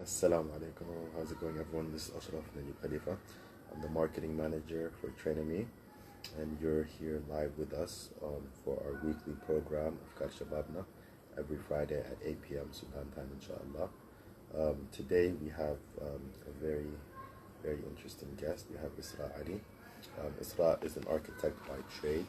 Assalamu alaikum. How's it going, everyone? This is Ashraf, the new Khalifa. I'm the marketing manager for Trainome, and you're here live with us for our weekly program, Afkar Shababna, every Friday at 8 p.m. Sudan time, inshallah. Today we have a very interesting guest. We have Isra Ali. Isra is an architect by trade,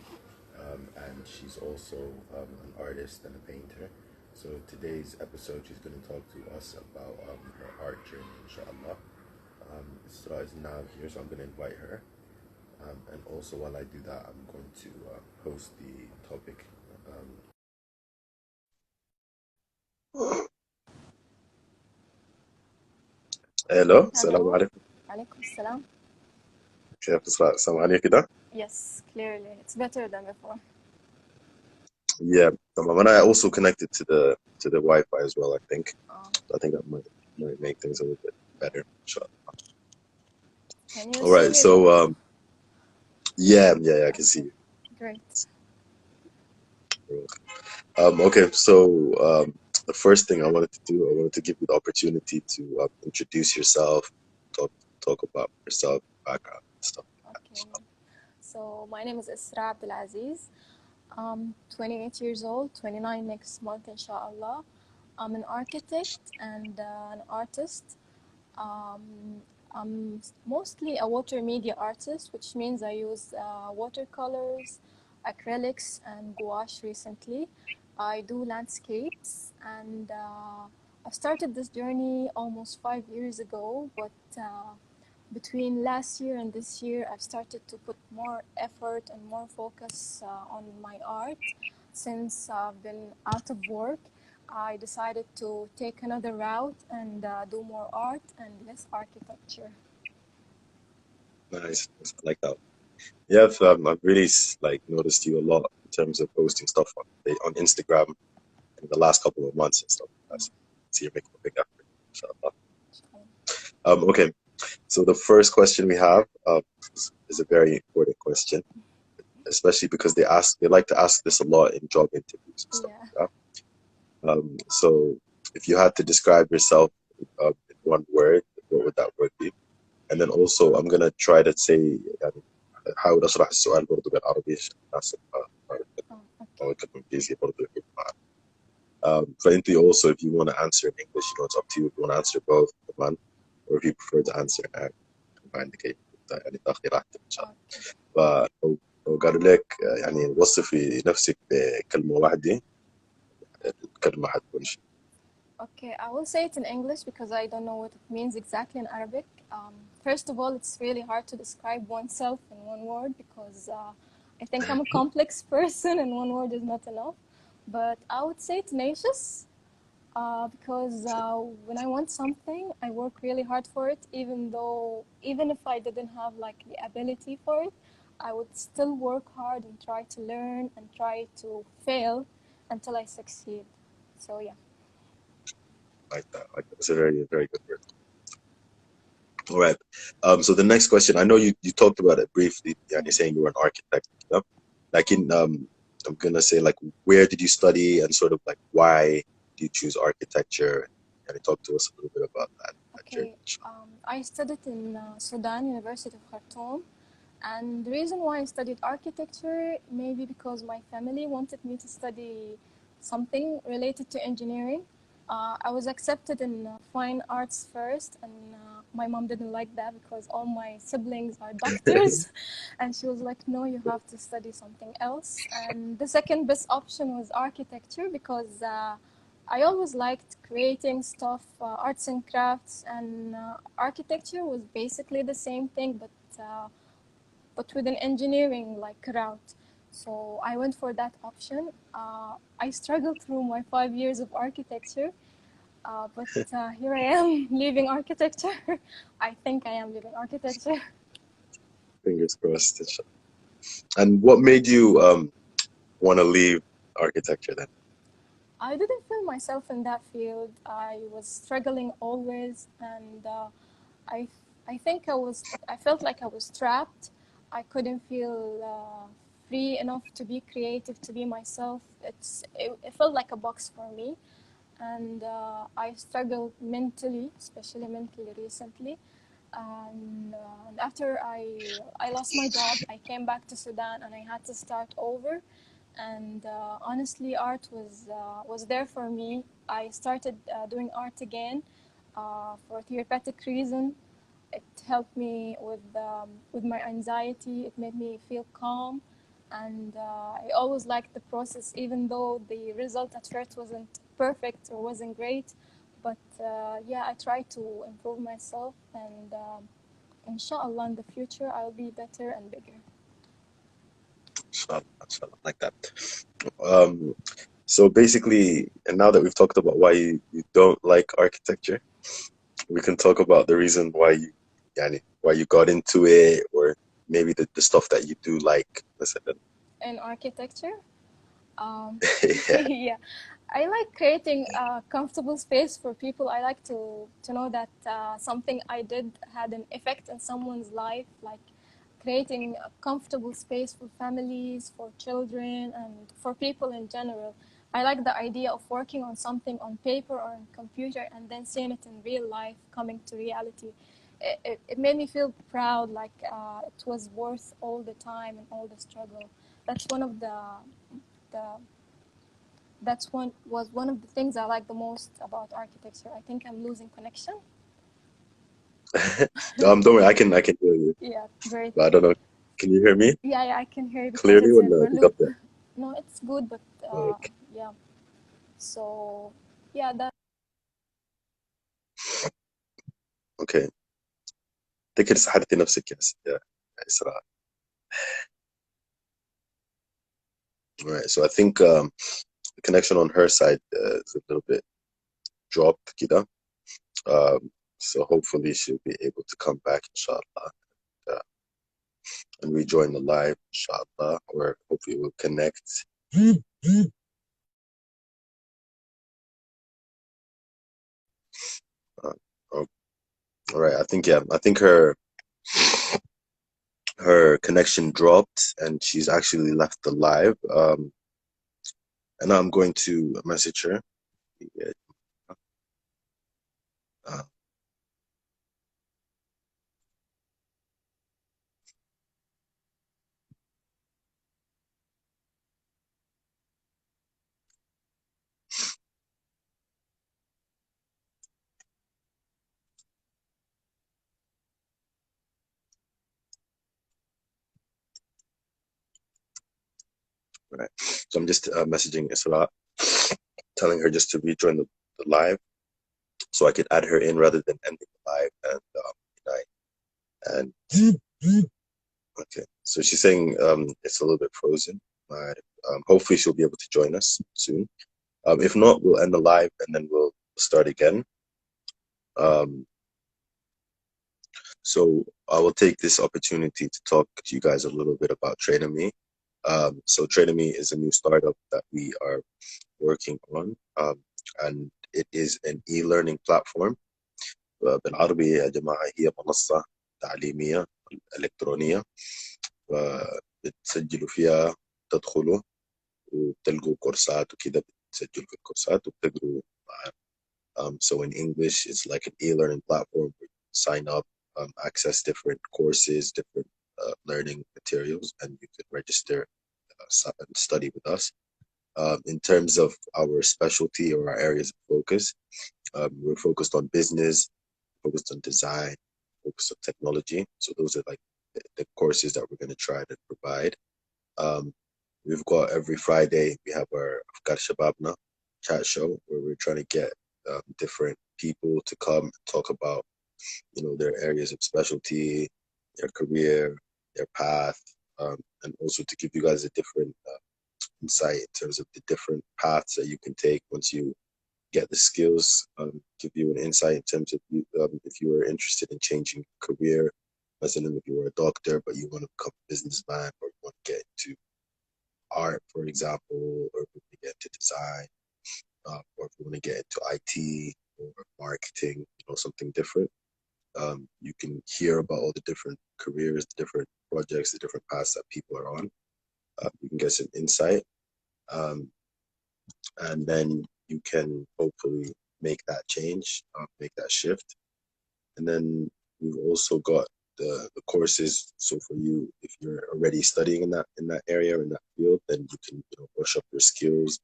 and she's also an artist and a painter. So today's episode, she's going to talk to us about her art journey, inshallah. Isra is now here, so I'm going to invite her. And also, while I do that, I'm going to host the topic. Hello, Assalamu Hello. alaikum. Alaikum salam. كيف إسراء؟ السلام عليك كده. Yes, clearly. It's better than before. Yeah, and I also connected to the Wi-Fi as well. I think. Um, I think that might make things a little bit better. Inshallah. can you All see right, me though? so yeah, I can see Okay, great. you. Okay, so the first thing I wanted to do, I wanted to give you the opportunity to introduce yourself, talk talk about yourself, background, and stuff like Okay. So my name is Isra Abdulaziz. I'm 28 years old, 29 next month, inshallah. I'm an architect and an artist. Um, I'm mostly a water media artist, which means I use watercolors, acrylics, and gouache recently. I do landscapes, and I started this journey almost 5 years ago, but between last year and this year, I've started to put more effort and more focus on my art. Since I've been out of work, I decided to take another route and do more art and less architecture. that. Nice, I like that. Yeah, I've really like noticed you a lot in terms of posting stuff on Instagram in the last couple of months and stuff like that. So you're making a big effort, inshallah. Okay, so the first question we have is a very important question, especially because they like to ask this a lot in job interviews and stuff Yeah. like that. So if you had to describe yourself in one word, what would that word be? And then also I'm gonna try to say يعني احاول اشرح السؤال برضه بالعربي عشان الناس Okay. او بالانجليزي برضه يكون معنا. فانت also if you want to answer in English, it's up to you if you want to answer both كمان, or if you prefer to answer ما عندك اي يعني تاخذي راحتك ان شاء الله. Okay. فلو قالوا لك يعني وصفي نفسك بكلمة واحدة، الكلمة حتكون شيء. Okay, I will say it in English because I don't know what it means exactly in Arabic. First of all, it's really hard to describe oneself in one word because I think I'm a complex person and one word is not enough. But I would say tenacious because when I want something, I work really hard for it, even if I didn't have like the ability for it, I would still work hard and try to learn and try to fail until I succeed. So yeah. Like that. Like that's a very good word. All right. So the next question, I know you talked about it briefly, and you're saying you were an architect. Yeah? Like in I'm gonna say like where did you study and sort of like why do you choose architecture? Can you talk to us a little bit about that journey? Okay, I studied in Sudan, University of Khartoum, and the reason why I studied architecture maybe because my family wanted me to study something related to engineering. I was accepted in fine arts first, and my mom didn't like that because all my siblings are doctors, and she was like, "No, you have to study something else." And the second best option was architecture because I always liked creating stuff, arts and crafts, and architecture was basically the same thing, but with an engineering like route. So I went for that option. I struggled through my 5 years of architecture, but here I am leaving architecture. I think I am leaving architecture. Fingers crossed. And what made you want to leave architecture then? I didn't feel myself in that field. I was struggling always, and I, I think I felt like I was trapped. I couldn't feel free enough to be creative, to be myself. It felt like a box for me, and I struggled mentally, especially mentally recently. And after I lost my job, I came back to Sudan and I had to start over. And honestly, art was there for me. I started doing art again for therapeutic reason. It helped me with my anxiety. It made me feel calm, and I always liked the process, even though the result at first wasn't perfect or wasn't great. But yeah, I try to improve myself, and inshallah, in the future, I'll be better and bigger. Inshallah, inshallah, like that. Um, so basically, and now that we've talked about why you don't like architecture, we can talk about the reason why yani, why you got into it, or maybe the stuff that you do like. Listen, In architecture, yeah. yeah, I like creating a comfortable space for people. I like to know that something I did had an effect in someone's life, like creating a comfortable space for families, for children, and for people in general. I like the idea of working on something on paper or on computer and then seeing it in real life, coming to reality. It made me feel proud, like it was worth all the time and all the struggle. That's one of the that's one was one of the things I like the most about architecture. I think I'm losing connection. Don't worry, I can hear you, Yeah, great. but I don't know. Can you hear me Yeah, yeah, I can hear you because clearly it's or in no? You got loop. that? No, it's good, but Okay. yeah. So yeah, that Okay. تكر صحتي نفسك يا إسراء. All right. So I think the connection on her side is a little bit dropped, Kida. So hopefully she'll be able to come back, inshallah, and rejoin the live, inshallah, or hopefully we'll connect. Uh, oh, all right. I think her connection dropped and she's actually left the live. And I'm going to message her. Yeah, uh, right. So I'm just messaging Isra, telling her just to rejoin the live so I could add her in rather than ending the live and okay. So she's saying it's a little bit frozen, but hopefully she'll be able to join us soon. If not, we'll end the live and then we'll start again. Um, so I will take this opportunity to talk to you guys a little bit about Trainome. So Trainome is a new startup that we are working on, and it is an e-learning platform. بالعربي يا جماعة هي منصة تعليمية إلكترونية، بتسجلوا فيها، تدخلوا وبتلقوا كورسات وكده، بتسجلوا في الكورسات وبتقروا معانا. So in English, it's like an e-learning platform where you sign up, access different courses, different learning materials, and you can register and study with us. In terms of our specialty or our areas of focus, we're focused on business, focused on design, focused on technology. So those are like the courses that we're going to try to provide. Um, we've got every Friday, we have our Afkar Shababna chat show where we're trying to get different people to come and talk about, their areas of specialty, their career, their path, and also to give you guys a different insight in terms of the different paths that you can take once you get the skills, give you an insight in terms of if you are interested in changing career, as in if you were a doctor but you want to become a businessman, or you want to get into art, for example, or if you want to get into design, or if you want to get into IT or marketing, something different. You can hear about all the different careers, the different projects, the different paths that people are on. You can get some insight. Um, and then you can hopefully make that change, make that shift. And then we've also got the courses. So for you, if you're already studying in that area or in that field, then you can brush up your skills,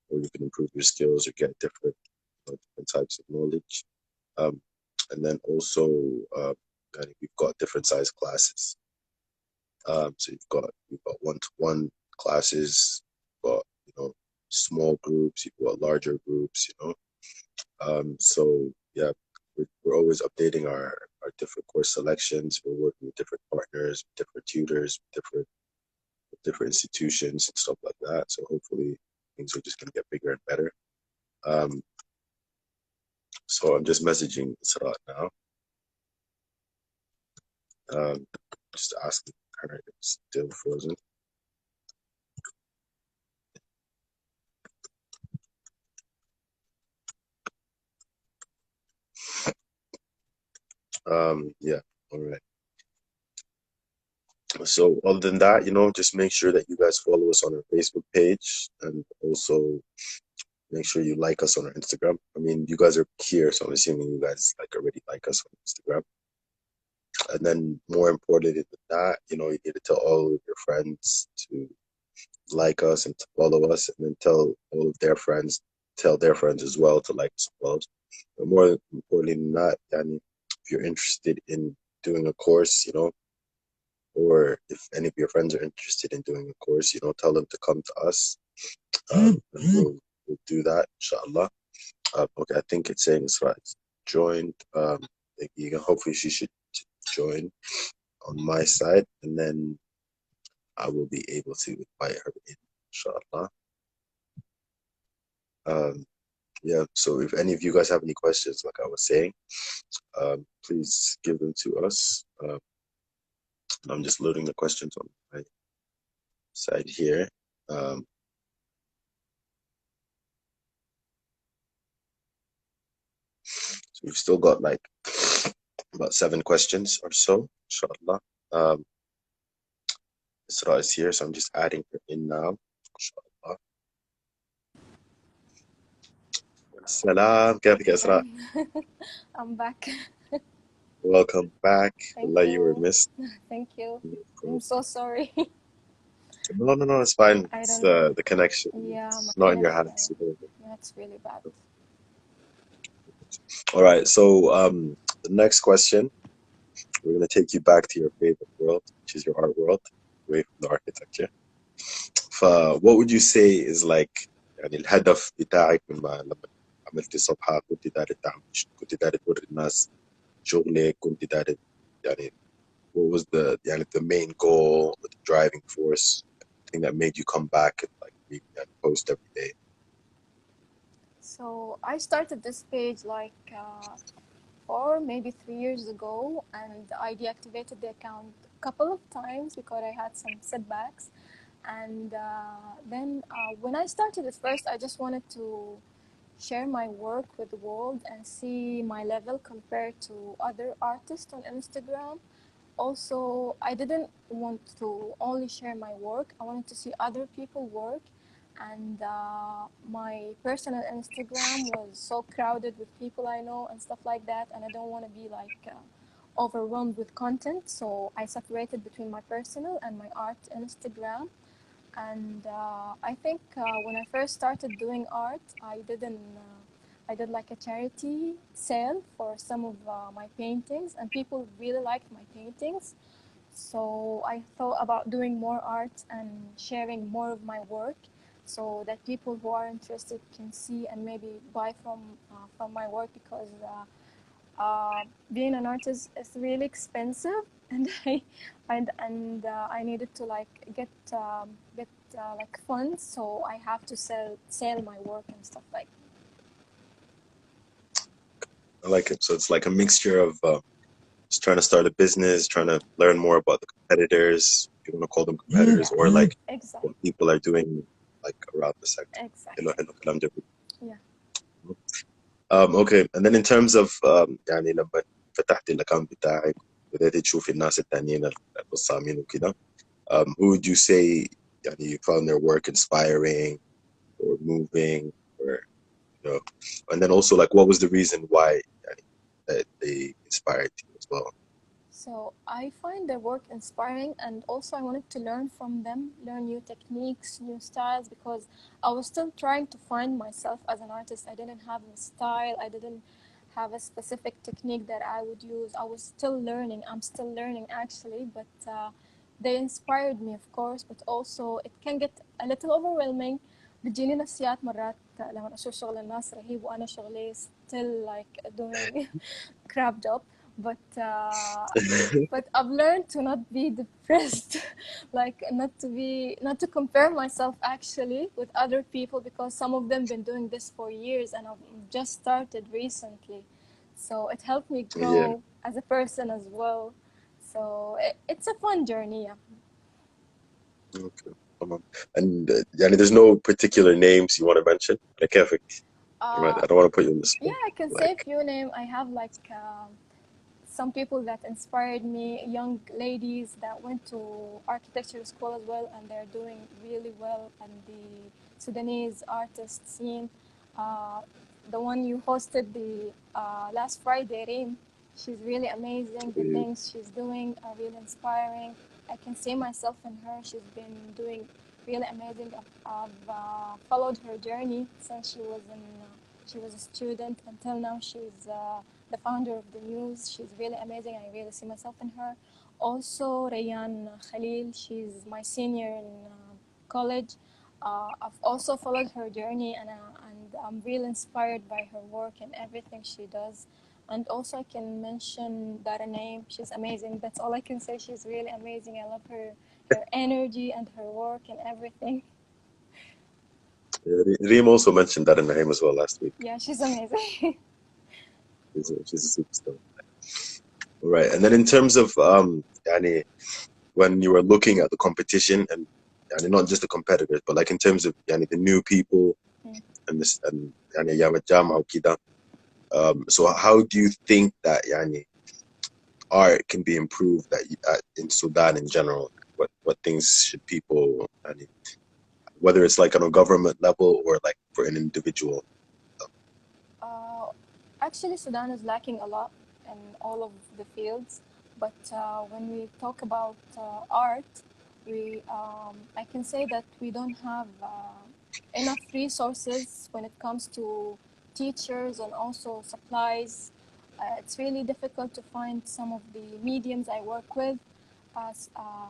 or you can improve your skills or get different different types of knowledge. And then also, we've got different size classes. So you've got one-to-one classes, you've got small groups, you've got larger groups. So yeah, we're always updating our different course selections. We're working with different partners, different tutors, different institutions and stuff like that. So hopefully things are just gonna get bigger and better. So I'm just messaging Isra now, just asking her if it's still frozen. Yeah, all right. So other than that, just make sure that you guys follow us on our Facebook page, and also make sure you like us on our Instagram. I mean, you guys are here, so I'm assuming you guys already like us on Instagram. And then more importantly than that, you need to tell all of your friends to like us and to follow us, and then tell all of their friends, tell their friends as well to like us as well. But more importantly than that, yani, if you're interested in doing a course, or if any of your friends are interested in doing a course, tell them to come to us, and we'll do that, inshallah. Okay, I think it's saying it's right. Joined. Hopefully she should join on my side, and then I will be able to invite her in, inshallah. Yeah, so if any of you guys have any questions, like I was saying, please give them to us. I'm just loading the questions on my side here. So we've still got about 7 questions or so, inshallah. Isra is here, so I'm just adding her in now, inshallah. Salam, كيفك يا إسراء? I'm back. Welcome back. Thank Wallah, you were you. missed. Thank you. I'm so sorry. No, it's fine. I It's don't know. the connection. Yeah, my It's not in your connection. hands. Yeah, it's really bad. All right, so the next question, we're going to take you back to your favorite world, which is your art world, away from the architecture. What would you say is يعني الهدف بتاعك لما عملتي صفحة، كنت داري توري الناس شغلك، كنت داري يعني what was the main goal or the driving force, thing that made you come back and read and post every day? So I started this page or maybe 3 years ago, and I deactivated the account a couple of times because I had some setbacks. And then when I started at first, I just wanted to share my work with the world and see my level compared to other artists on Instagram. Also, I didn't want to only share my work, I wanted to see other people work. And my personal Instagram was so crowded with people I know and stuff like that, and I don't want to be overwhelmed with content. So I separated between my personal and my art Instagram. And I think when I first started doing art, I did like a charity sale for some of my paintings, and people really liked my paintings. So I thought about doing more art and sharing more of my work, so that people who are interested can see and maybe buy from my work, because being an artist is really expensive, and I needed to get funds, so I have to sell my work and stuff like. I like it. So it's like a mixture of just trying to start a business, trying to learn more about the competitors, if you want to call them competitors, Yeah, or exactly, what people are doing around the sector. exactly. كلام جميل. Yeah. Okay, and then in terms of يعني لما فتحت الاكونت بتاعك بدأت تشوف الناس التانيين الرسامين وكده, who would you say يعني you found their work inspiring or moving, or know, and then also like what was the reason why that they inspired you as well? So I find their work inspiring, and also I wanted to learn from them, learn new techniques, new styles, because I was still trying to find myself as an artist. I didn't have a style, I didn't have a specific technique that I would use. I was still learning. I'm still learning actually, but they inspired me, of course, but also it can get a little overwhelming. بتجيني نفسيات مرات لما أشوف شغل الناس رهيب وأنا شغلي still like doing crap job, but but I've learned to not be depressed, like not to compare myself actually with other people, because some of them been doing this for years and I've just started recently. So it helped me Yeah. grow as a person as well. So it's a fun journey. Yeah. Okay. Come on. And yani, there's no particular names you want to mention? Like, perfect. Uh, I don't want to put you in the yeah, spot. I can say a Like, few names. I have like some people that inspired me, young ladies that went to architecture school as well, and they're doing really well in the Sudanese artist scene. Uh, the one you hosted the last Friday, Reem, she's really amazing. The things she's doing are really inspiring. I can see myself in her. She's been doing really amazing. I've followed her journey since she was a student until now. She's the founder of the news. She's really amazing. I really see myself in her. Also, Rayan Khalil, she's my senior in college. I've also followed her journey, and I'm really inspired by her work and everything she does. And also, I can mention Dara Naim. She's amazing. That's all I can say. She's really amazing. I love her energy and her work and everything. Reem also mentioned that in the name as well last week. Yeah, she's amazing. She's a superstar. Right. And then in terms of yani, when you were looking at the competition and yani, not just the competitors, but like in terms of yani, the new people and this and yani, Yama Jama or Kida. So how do you think that yani, art can be improved in Sudan in general? What things should people yani, whether it's like on a government level or like for an individual? Uh, Actually, Sudan is lacking a lot in all of the fields. But when we talk about art, I can say that we don't have enough resources when it comes to teachers and also supplies. It's really difficult to find some of the mediums I work with. As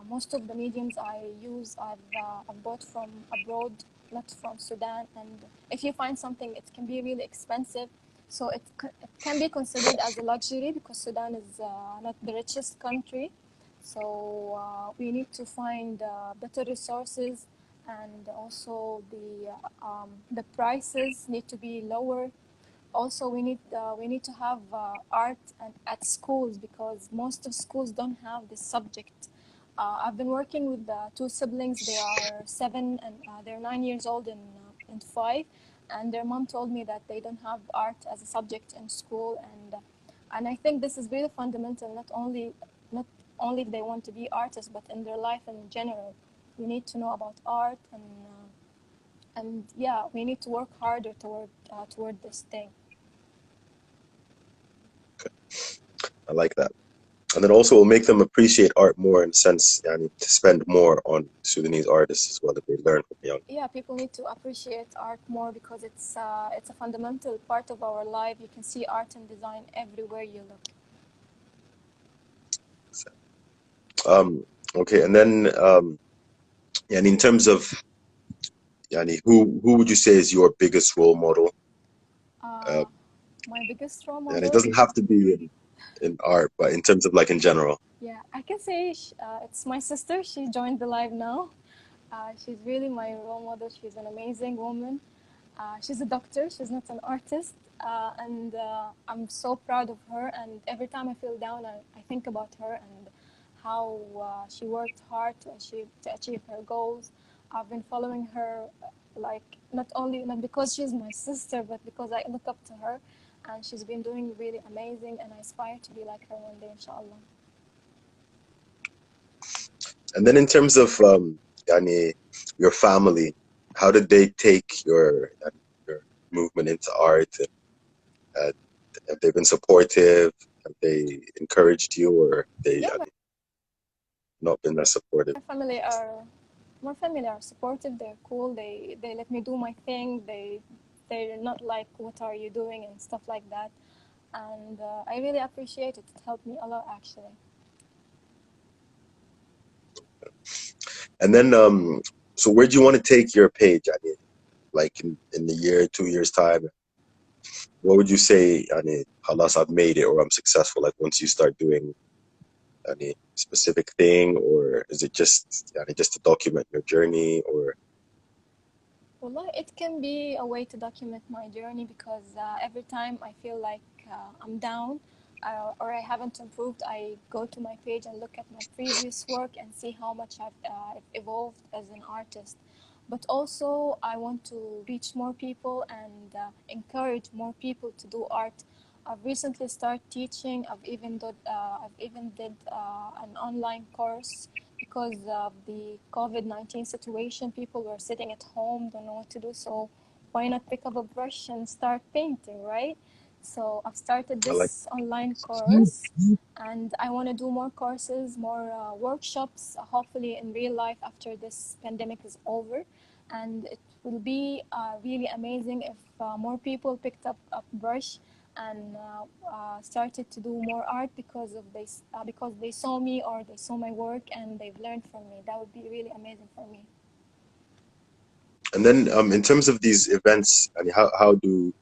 most of the mediums I use, I've bought from abroad, not from Sudan. And if you find something, it can be really expensive. So it can be considered as a luxury because Sudan is not the richest country. So we need to find better resources, and also the prices need to be lower. Also, we need to have art at schools, because most of schools don't have this subject. I've been working with two siblings. They are 7 and they're 9 years old and 5, and their mom told me that they don't have art as a subject in school, and I think this is really fundamental. Not only if they want to be artists, but in their life in general. We need to know about art, and yeah, we need to work harder toward this thing. I like that. And then also will make them appreciate art more in the sense yani, to spend more on Sudanese artists as well if they learn from young. Yeah, people need to appreciate art more, because it's a fundamental part of our life. You can see art and design everywhere you look. Okay, and then yani, in terms of yani, who would you say is your biggest role model? Uh, My biggest role and it model, doesn't have to be in art, but in terms of like in general. yeah, I can say it's my sister. She joined the live now. She's really my role model. She's an amazing woman. She's a doctor. She's not an artist. And I'm so proud of her. And every time I feel down, I think about her and how she worked hard to achieve her goals. I've been following her, like not because she's my sister, but because I look up to her, and she's been doing really amazing. And I aspire to be like her one day, inshallah. And then in terms of yani, your family, how did they take your movement into art? And have they been supportive? Have they encouraged you, or they Yeah, have not been that supportive? my family are supportive. They're cool. They let me do my thing. They're not like, what are you doing and stuff like that. And I really appreciate it. It helped me a lot, actually. And then, so where do you want to take your page? I mean, like in the year, 2 years time, what would you say? I mean, halas, I've made it, or I'm successful. Like once you start doing any specific thing, or is it just, just to document your journey, or Well, it can be a way to document my journey because every time I feel like I'm down or I haven't improved, I go to my page and look at my previous work and see how much I've evolved as an artist. But also, I want to reach more people and encourage more people to do art. I've recently started teaching. I've even did an online course because of the COVID-19 situation. People were sitting at home, don't know what to do. So why not pick up a brush and start painting, right? So I've started I like. this online course, and I want to do more courses, more workshops, hopefully in real life after this pandemic is over. And it will be really amazing if more people picked up a brush and started to do more art because they saw me or they saw my work and they've learned from me. That would be really amazing for me. And then, in terms of these events, I mean, how do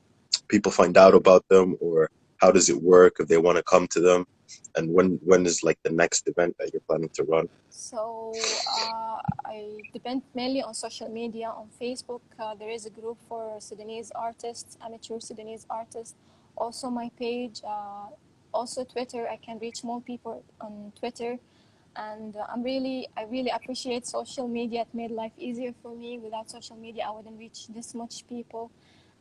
people find out about them, or how does it work if they want to come to them? And when is like the next event that you're planning to run? So I depend mainly on social media. On Facebook, there is a group for Sudanese artists, amateur Sudanese artists. Also my page. Also Twitter. I can reach more people on Twitter. And I really appreciate social media. It made life easier for me. Without social media, I wouldn't reach this much people.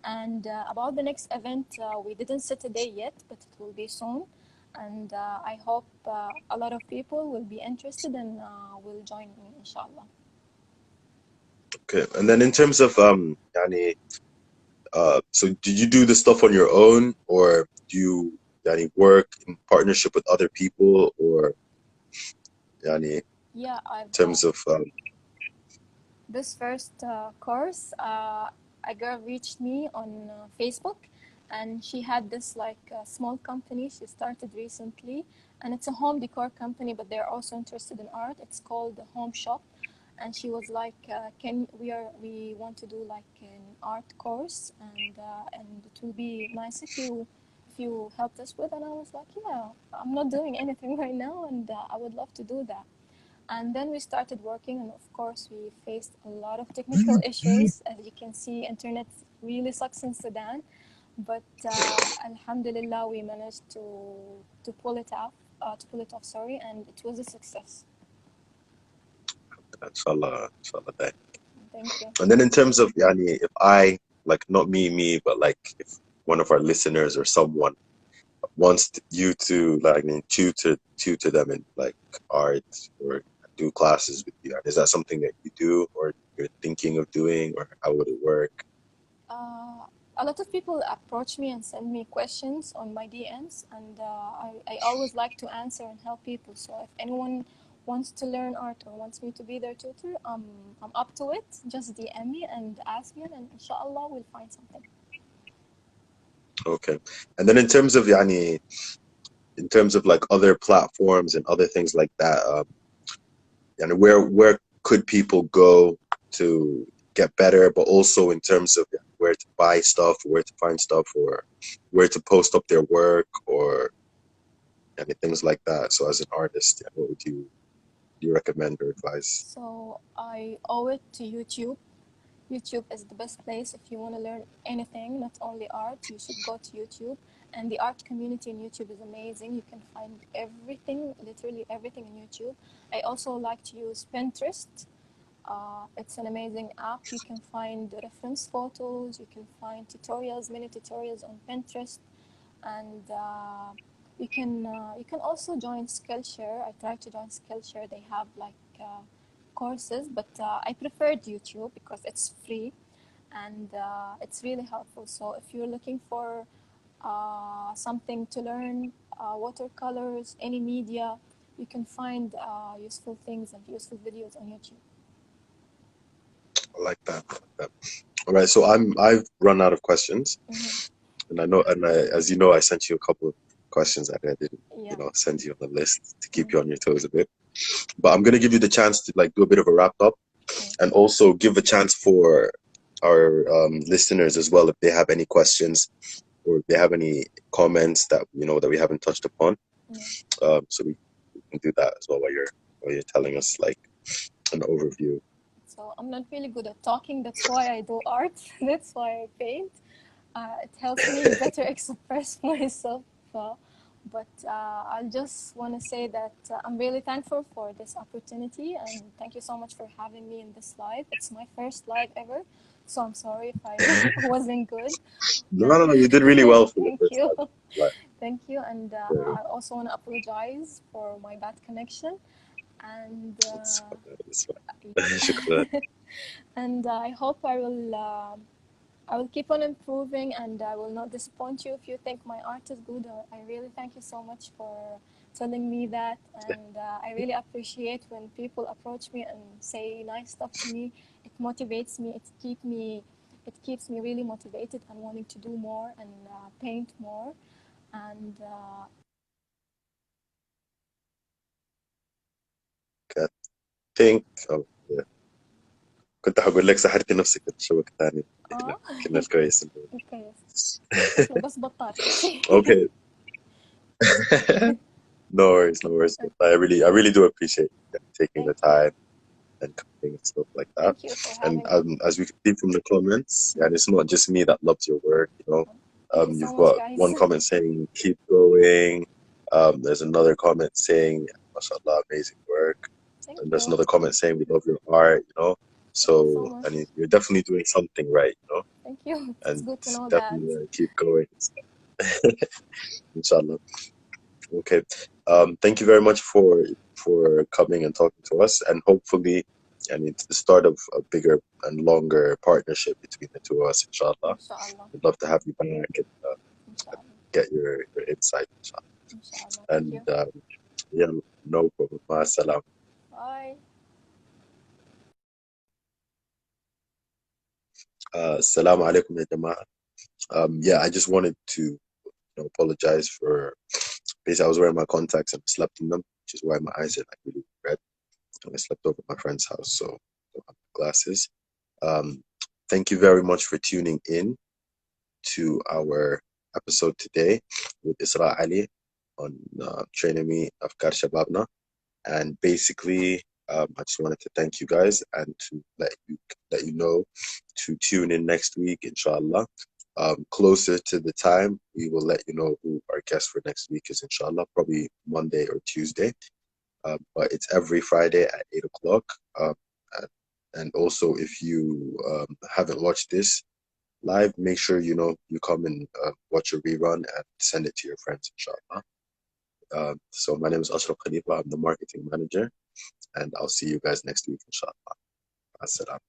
And about the next event, we didn't set a day yet, but it will be soon. And I hope a lot of people will be interested and will join me, inshallah. Okay. And then in terms of yani, so do you do the stuff on your own, or do you yani, work in partnership with other people, or yani, in Yeah, terms of this first course, a girl reached me on Facebook, and she had this like small company she started recently, and it's a home decor company, but they're also interested in art. It's called the Home Shop, and she was like, "Can we want to do like an art course, and it will be nice if you helped us with." And I was like, "Yeah, I'm not doing anything right now, and I would love to do that." And then we started working, and of course, we faced a lot of technical issues. As you can see, internet really sucks in Sudan, but Alhamdulillah, we managed to pull it off. Sorry, and it was a success. inshallah that. Thank you. And then in terms of yani, if I like not me, but like if one of our listeners or someone wants you to like I mean, tutor them in like art or do classes with you, is that something that you do or you're thinking of doing, or how would it work? Uh, a lot of people approach me and send me questions on my DMs, and I always like to answer and help people. So if anyone wants to learn art or wants me to be their tutor, I'm up to it. Just DM me and ask me, and inshallah, we'll find something. Okay. And then in terms of yani, in terms of like other platforms and other things like that, and where could people go to get better, but also in terms of where to buy stuff, where to find stuff, or where to post up their work, or any things like that. So as an artist, what would you recommend or advise? So I owe it to YouTube. YouTube is the best place if you want to learn anything, not only art. You should go to YouTube. And the art community in YouTube is amazing. You can find everything, literally everything in YouTube. I also like to use Pinterest. It's an amazing app. You can find reference photos, you can find tutorials, many tutorials on Pinterest, and you can also join Skillshare. I tried to join Skillshare. They have like courses, but I preferred YouTube because it's free, and it's really helpful. So if you're looking for something to learn, watercolors, any media, you can find useful things and useful videos on YouTube. I like that. I like that. All right, so I've run out of questions, and I know, and as you know, I sent you a couple of questions that I didn't, Yeah. send you on the list to keep you on your toes a bit. But I'm gonna give you the chance to like do a bit of a wrap up, and also give a chance for our listeners as well if they have any questions or if they have any comments that that we haven't touched upon. So we can do that as well while you're telling us like an overview. So I'm not really good at talking. That's why I do art. That's why I paint. It helps me better express myself. But I just want to say that I'm really thankful for this opportunity, and thank you so much for having me in this live. It's my first live ever, so I'm sorry if I wasn't good. No, you did really well for the Thank first you. time. Right. Thank you. And Yeah, I also want to apologize for my bad connection. And it's fine. It's fine. Shukran. and I hope I will keep on improving, and I will not disappoint you if you think my art is good. I really thank you so much for telling me that, and I really appreciate when people approach me and say nice stuff to me. It motivates me. It keeps me really motivated and wanting to do more and paint more. And I think yeah. كنت هقول لك سحرتي نفسك تشوك تاني. كنا الكويس. اوكي اسمه بس بطال شيء. Okay. No worries, no worries. But I really do appreciate you taking the time and coming and stuff like that. Thank you for And having me. as we can see from the comments, and it's not just me that loves your work. Thank you so You've much, got guys. one comment saying keep going. There's another comment saying, "MashaAllah, amazing work." Thank And there's you. another comment saying, "We love your art." Thank you so So much. I mean, you're definitely doing something right. Thank you. It's And good to know that. definitely keep going. Inshallah. Okay. Thank you very much for coming and talking to us, and hopefully, and it's the start of a bigger and longer partnership between the two of us, inshallah. Inshallah. We'd love to have you back and Inshallah. get your insight, inshallah. Inshallah. Thank And you. yeah, no problem. Ma'as-salam. Bye. Assalamu alaikum ya jama'ah. Yeah, I just wanted to apologize for basically I was wearing my contacts and I slept in them, which is why my eyes are like really red. And I slept over at my friend's house, so I don't have glasses. Um, thank you very much for tuning in to our episode today with Isra Ali on Trainome Afkar Shababna. And basically, I just wanted to thank you guys and to let you know to tune in next week, inshallah. Closer to the time, we will let you know who our guest for next week is, inshallah, probably Monday or Tuesday. But it's every Friday at 8 o'clock. And also, if you haven't watched this live, make sure you come and watch a rerun and send it to your friends, inshallah. So my name is Ashraf Khalifa. I'm the marketing manager, and I'll see you guys next week, inshallah. Assalam.